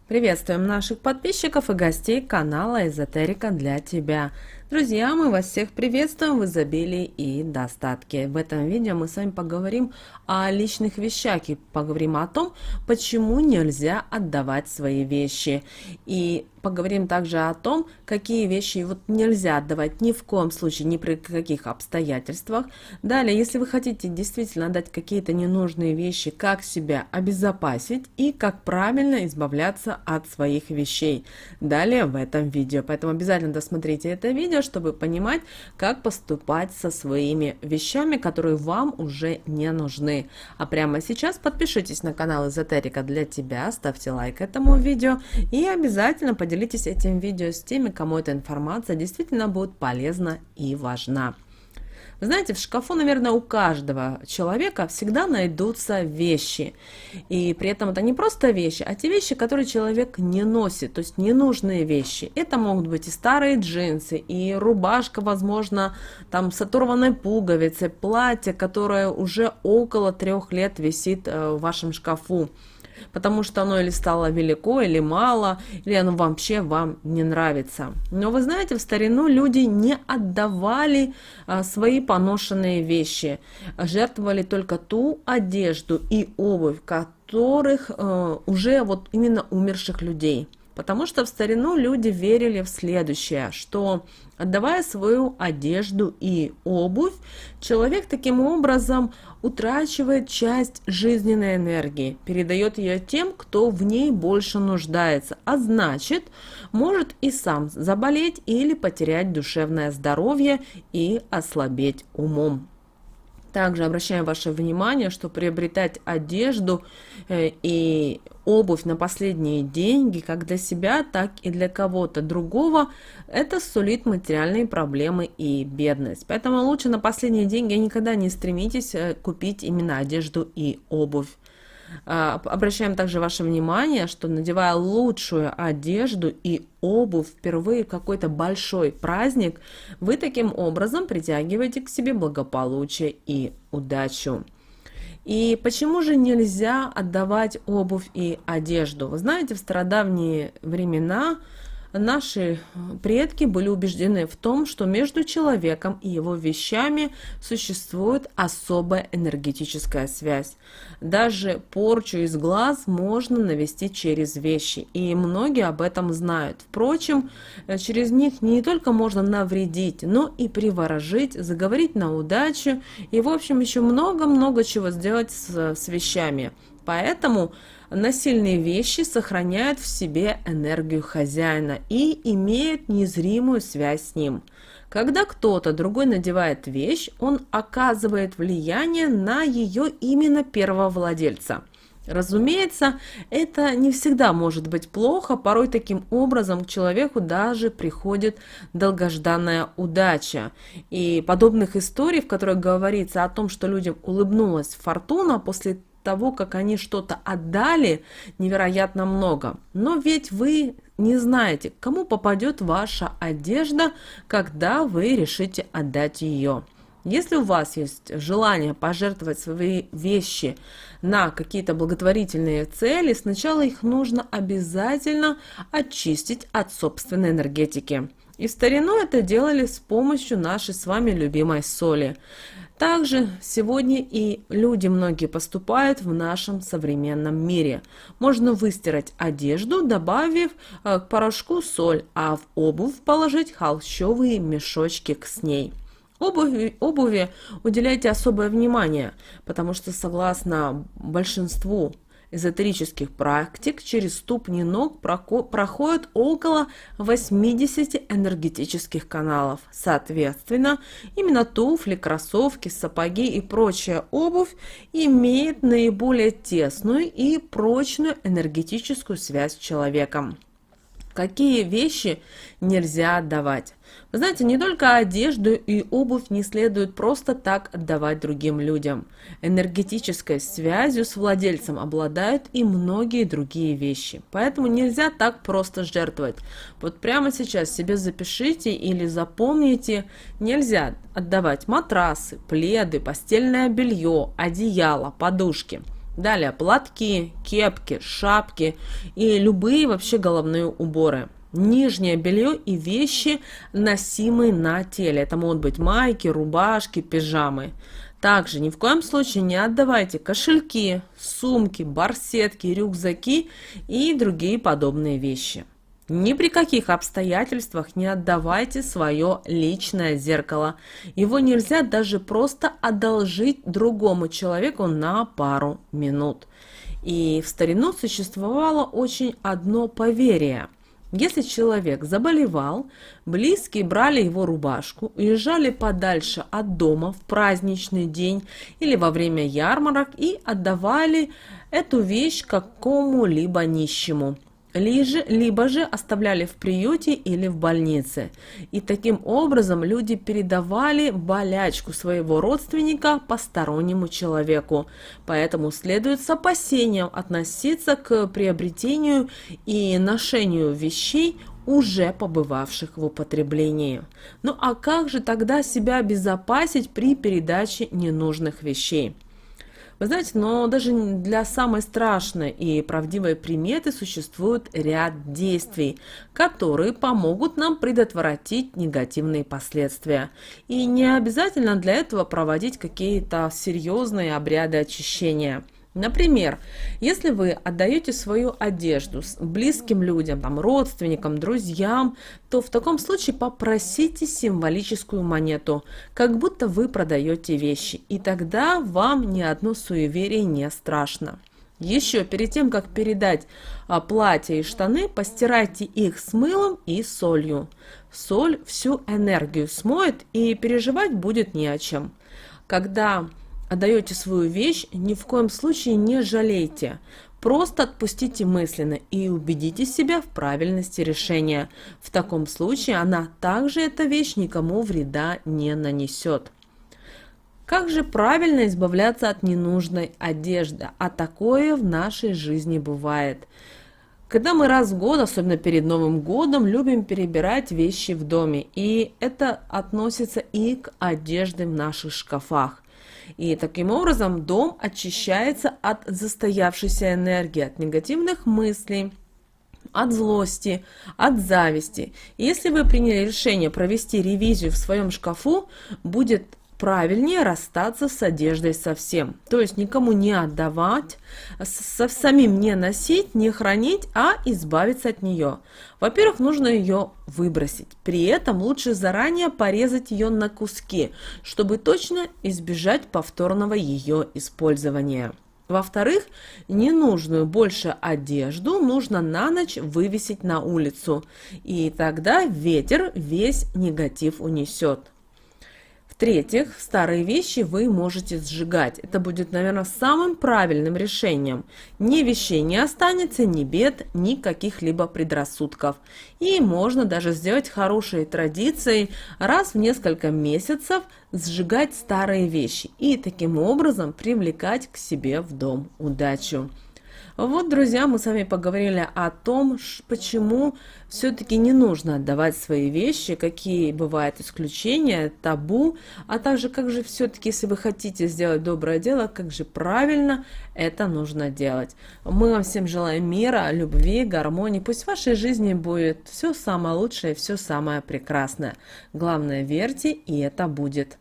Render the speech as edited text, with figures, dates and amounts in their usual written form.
Приветствуем наших подписчиков и гостей канала Эзотерика для тебя. Друзья, мы вас всех приветствуем в изобилии и достатке. В этом видео мы с вами поговорим о личных вещах и поговорим о том, почему нельзя отдавать свои вещи. И поговорим также о том, какие вещи нельзя отдавать ни в коем случае, ни при каких обстоятельствах. Далее, если вы хотите действительно отдать какие-то ненужные вещи, как себя обезопасить и как правильно избавляться от своих вещей. Далее в этом видео. Поэтому обязательно досмотрите это видео, чтобы понимать, как поступать со своими вещами, которые вам уже не нужны. А прямо сейчас подпишитесь на канал Эзотерика для тебя, ставьте лайк этому видео и обязательно поделитесь этим видео с теми, кому эта информация действительно будет полезна и важна. Вы знаете, в шкафу, наверное, у каждого человека всегда найдутся вещи. И при этом это не просто вещи, а те вещи, которые человек не носит, то есть ненужные вещи. Это могут быть и старые джинсы, и рубашка, возможно, там с оторванной пуговицей, платье, которое уже около 3 лет висит в вашем шкафу. Потому что оно или стало велико, или мало, или оно вообще вам не нравится. Но вы знаете, в старину люди не отдавали свои поношенные вещи, жертвовали только ту одежду и обувь, которых уже именно умерших людей. Потому что в старину люди верили в следующее, что отдавая свою одежду и обувь, человек таким образом утрачивает часть жизненной энергии, передает ее тем, кто в ней больше нуждается, а значит, может и сам заболеть или потерять душевное здоровье и ослабеть умом. Также обращаем ваше внимание, что приобретать одежду и обувь на последние деньги, как для себя, так и для кого-то другого, это сулит материальные проблемы и бедность. Поэтому лучше на последние деньги никогда не стремитесь купить именно одежду и обувь. Обращаем также ваше внимание, что надевая лучшую одежду и обувь впервые в какой-то большой праздник, вы таким образом притягиваете к себе благополучие и удачу. И почему же нельзя отдавать обувь и одежду? Вы знаете, в стародавние времена наши предки были убеждены в том, что между человеком и его вещами существует особая энергетическая связь. Даже порчу из глаз можно навести через вещи, и многие об этом знают. Впрочем, через них не только можно навредить, но и приворожить, заговорить на удачу и, в общем, еще много-много чего сделать с вещами. Поэтому насильные вещи сохраняют в себе энергию хозяина и имеют незримую связь с ним. Когда кто-то другой надевает вещь, он оказывает влияние на ее именно первого владельца. Разумеется, это не всегда может быть плохо, порой таким образом к человеку даже приходит долгожданная удача. И подобных историй, в которых говорится о том, что людям улыбнулась фортуна после того, как они что-то отдали, невероятно много. Но ведь вы не знаете, кому попадет ваша одежда, когда вы решите отдать ее. Если у вас есть желание пожертвовать свои вещи на какие-то благотворительные цели, сначала их нужно обязательно очистить от собственной энергетики. И в старину это делали с помощью нашей с вами любимой соли. Также сегодня и люди многие поступают в нашем современном мире. Можно выстирать одежду, добавив к порошку соль, а в обувь положить холщовые мешочки с ней. Обуви уделяйте особое внимание, потому что согласно большинству эзотерических практик, через ступни ног проходит около 80 энергетических каналов. Соответственно, именно туфли, кроссовки, сапоги и прочая обувь имеет наиболее тесную и прочную энергетическую связь с человеком. Какие вещи нельзя отдавать? Вы знаете, не только одежду и обувь не следует просто так отдавать другим людям. Энергетической связью с владельцем обладают и многие другие вещи. Поэтому нельзя так просто жертвовать. Вот прямо сейчас себе запишите или запомните, нельзя отдавать матрасы, пледы, постельное белье, одеяло, подушки. Далее платки, кепки, шапки и любые вообще головные уборы. Нижнее белье и вещи, носимые на теле. Это могут быть майки, рубашки, пижамы. Также ни в коем случае не отдавайте кошельки, сумки, барсетки, рюкзаки и другие подобные вещи. Ни при каких обстоятельствах не отдавайте свое личное зеркало. Его нельзя даже просто одолжить другому человеку на пару минут. И в старину существовало очень одно поверье. Если человек заболевал, близкие брали его рубашку, уезжали подальше от дома в праздничный день или во время ярмарок и отдавали эту вещь какому-либо нищему. Либо же оставляли в приюте или в больнице. И таким образом люди передавали болячку своего родственника постороннему человеку. Поэтому следует с опасением относиться к приобретению и ношению вещей, уже побывавших в употреблении. Ну а как же тогда себя обезопасить при передаче ненужных вещей? Вы знаете, но даже для самой страшной и правдивой приметы существует ряд действий, которые помогут нам предотвратить негативные последствия. И не обязательно для этого проводить какие-то серьезные обряды очищения. Например, если вы отдаете свою одежду близким людям, родственникам, друзьям, то в таком случае попросите символическую монету, как будто вы продаете вещи, и тогда вам ни одно суеверие не страшно. Еще перед тем, как передать платье и штаны, постирайте их с мылом и солью. Соль всю энергию смоет, и переживать будет не о чем. Когда отдаете свою вещь, ни в коем случае не жалейте. Просто отпустите мысленно и убедите себя в правильности решения. В таком случае она также, эта вещь, никому вреда не нанесет. Как же правильно избавляться от ненужной одежды? А такое в нашей жизни бывает. Когда мы раз в год, особенно перед Новым годом, любим перебирать вещи в доме. И это относится и к одежде в наших шкафах. И таким образом дом очищается от застоявшейся энергии, от негативных мыслей, от злости, от зависти. И если вы приняли решение провести ревизию в своем шкафу, будет правильнее расстаться с одеждой совсем. То есть никому не отдавать, самим не носить, не хранить, а избавиться от нее. Во-первых, нужно ее выбросить. При этом лучше заранее порезать ее на куски, чтобы точно избежать повторного ее использования. Во-вторых, ненужную больше одежду нужно на ночь вывесить на улицу, и тогда ветер весь негатив унесет. В-третьих, старые вещи вы можете сжигать. Это будет, наверное, самым правильным решением. Ни вещей не останется, ни бед, ни каких-либо предрассудков. И можно даже сделать хорошей традицией раз в несколько месяцев сжигать старые вещи и таким образом привлекать к себе в дом удачу. Вот, друзья, мы с вами поговорили о том, почему все-таки не нужно отдавать свои вещи, какие бывают исключения, табу, а также как же все-таки, если вы хотите сделать доброе дело, как же правильно это нужно делать. Мы вам всем желаем мира, любви, гармонии. Пусть в вашей жизни будет все самое лучшее, все самое прекрасное. Главное, верьте, и это будет.